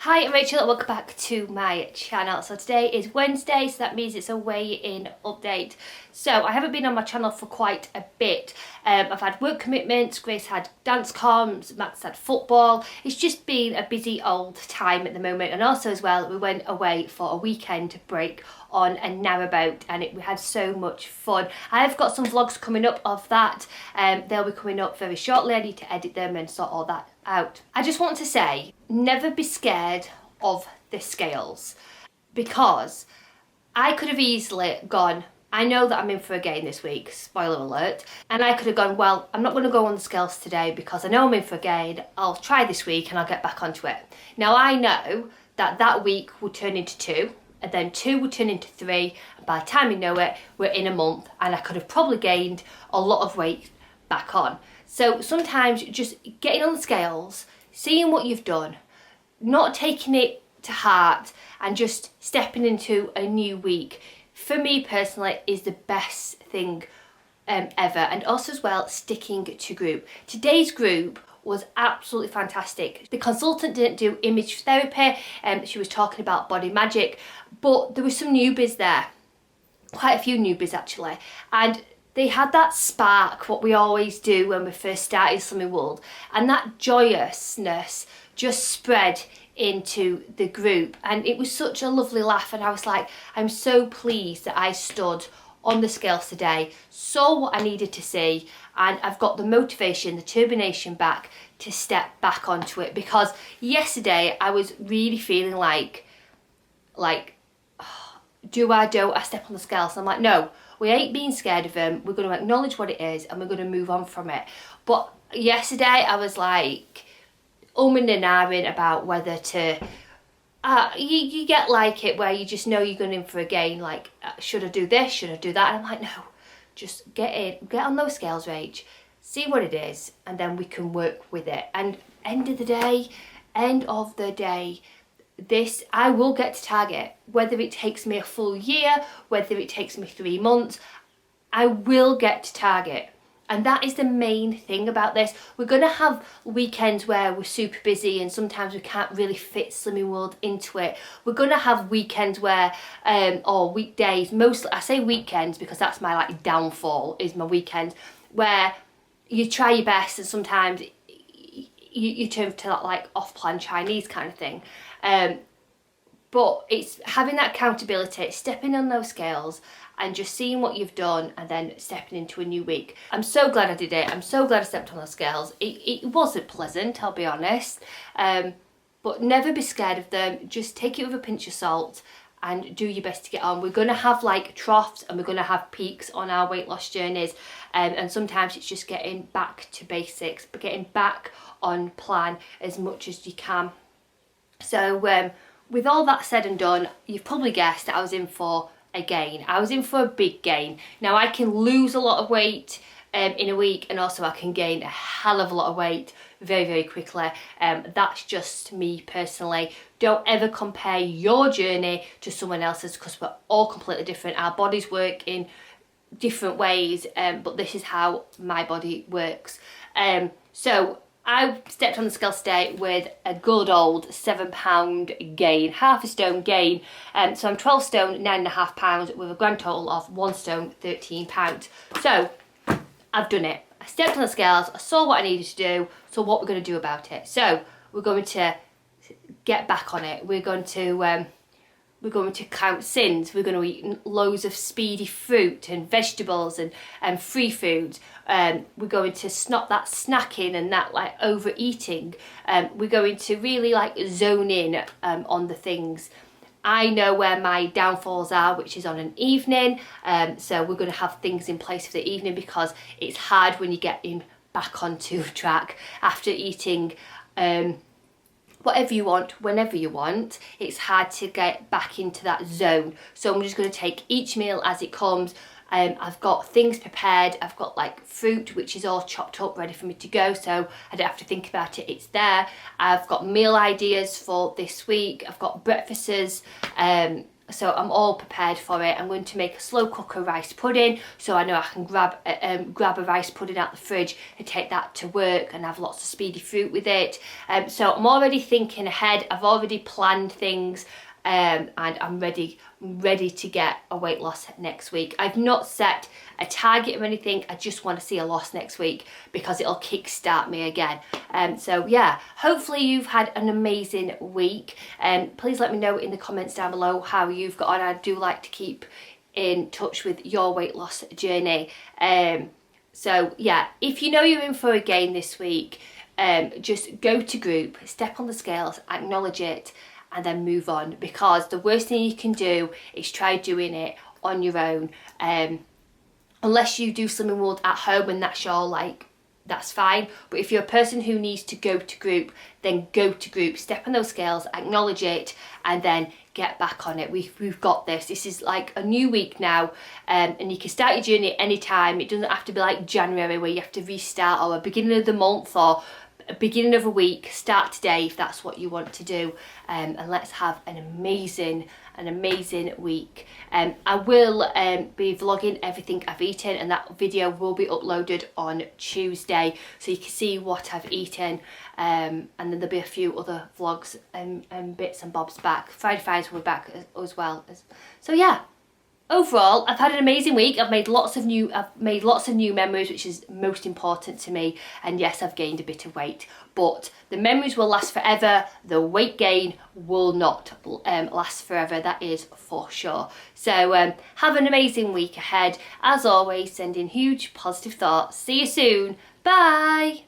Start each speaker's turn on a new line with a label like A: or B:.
A: Hi, I'm Rachel and welcome back to my channel. So today is Wednesday, so that means it's a weigh-in update. So I haven't been on my channel for quite a bit. I've had work commitments, Grace had dance comms, Matt's had football. It's just been a busy old time at the moment, and also as well we went away for a weekend break on a narrowboat and we had so much fun. I've got some vlogs coming up of that. They'll be coming up very shortly. I need to edit them and sort all that out. I just want to say, never be scared of the scales, because I could have easily gone, I know that I'm in for a gain this week, spoiler alert, and I could have gone, well, I'm not going to go on the scales today because I know I'm in for a gain, I'll try this week and I'll get back onto it. Now I know that that week will turn into 2, and then 2 will turn into 3, and by the time you know it, we're in a month, and I could have probably gained a lot of weight back on. So sometimes just getting on the scales, seeing what you've done, not taking it to heart, and just stepping into a new week, for me personally, is the best thing ever. And also as well, sticking to group. Today's group was absolutely fantastic. The consultant didn't do image therapy, she was talking about body magic, but there was some newbies there, quite a few newbies actually, and they had that spark, what we always do when we first started Slimming World, and that joyousness just spread into the group, and it was such a lovely laugh. And I was like, I'm so pleased that I stood on the scales today, saw what I needed to see, and I've got the motivation, the turbination back to step back onto it. Because yesterday I was really feeling like do I step on the scales? And I'm like, no, we ain't being scared of them. We're going to acknowledge what it is and we're going to move on from it. But yesterday I was like umming and ahhing about whether to, you get like it where you just know you're going in for a gain, like, should I do this, should I do that? And I'm like, no, just get on those scales, Rach, see what it is, and then we can work with it. And end of the day, this, I will get to target, whether it takes me a full year, whether it takes me 3 months, I will get to target. And that is the main thing about this. We're going to have weekends where we're super busy and sometimes we can't really fit Slimming World into it. We're going to have weekends where, or weekdays, mostly, I say weekends because that's my like downfall, is my weekends, where you try your best and sometimes you turn to that like off-plan Chinese kind of thing. But it's having that accountability, stepping on those scales and just seeing what you've done and then stepping into a new week. I'm so glad I did it. I'm so glad I stepped on those scales. It wasn't pleasant, I'll be honest. But never be scared of them. Just take it with a pinch of salt and do your best to get on. We're going to have like troughs and we're going to have peaks on our weight loss journeys. And sometimes it's just getting back to basics, but getting back on plan as much as you can. So with all that said and done, you've probably guessed that I was in for a gain. I was in for a big gain. Now I can lose a lot of weight in a week, and also I can gain a hell of a lot of weight very, very quickly. That's just me personally. Don't ever compare your journey to someone else's, because we're all completely different. Our bodies work in different ways, but this is how my body works. So I stepped on the scale today with a good old £7 gain, half a stone gain. So I'm 12 stone, 9.5 pounds, with a grand total of 1 stone, 13 pounds. So I've done it. I stepped on the scales, I saw what I needed to do, so what we're going to do about it. So we're going to get back on it. We're going to count sins. We're going to eat loads of speedy fruit and vegetables and free food. We're going to stop that snacking and that like overeating. We're going to really like zone in on the things. I know where my downfalls are, which is on an evening. So we're going to have things in place for the evening, because it's hard when you get in back onto track after eating whatever you want, whenever you want. It's hard to get back into that zone. So I'm just going to take each meal as it comes. I've got things prepared. I've got like fruit, which is all chopped up, ready for me to go, so I don't have to think about it, it's there. I've got meal ideas for this week. I've got breakfasts. So I'm all prepared for it. I'm going to make a slow cooker rice pudding, so I know I can grab a rice pudding out the fridge and take that to work and have lots of speedy fruit with it. So I'm already thinking ahead. I've already planned things, and I'm ready to get a weight loss next week. I've not set a target or anything. I just want to see a loss next week because it'll kickstart me again. So yeah, hopefully you've had an amazing week. Please let me know in the comments down below how you've got on. I do like to keep in touch with your weight loss journey. So yeah, if you know you're in for a gain this week, just go to group, step on the scales, acknowledge it, and then move on, because the worst thing you can do is try doing it on your own. Unless you do Slimming World at home and that's your, like, that's fine. But if you're a person who needs to go to group, then go to group, step on those scales, acknowledge it, and then get back on it. We've got this. This is like a new week now, and you can start your journey at any time. It doesn't have to be like January where you have to restart, or a beginning of the month, or a beginning of a week. Start today if that's what you want to do, and let's have an amazing week. I will be vlogging everything I've eaten, and that video will be uploaded on Tuesday, so you can see what I've eaten, and then there'll be a few other vlogs and bits and bobs back. Friday Finds will be back as well. So yeah, overall, I've had an amazing week. I've made lots of new memories, which is most important to me. And yes, I've gained a bit of weight, but the memories will last forever. The weight gain will not last forever. That is for sure. So have an amazing week ahead. As always, sending huge positive thoughts. See you soon. Bye.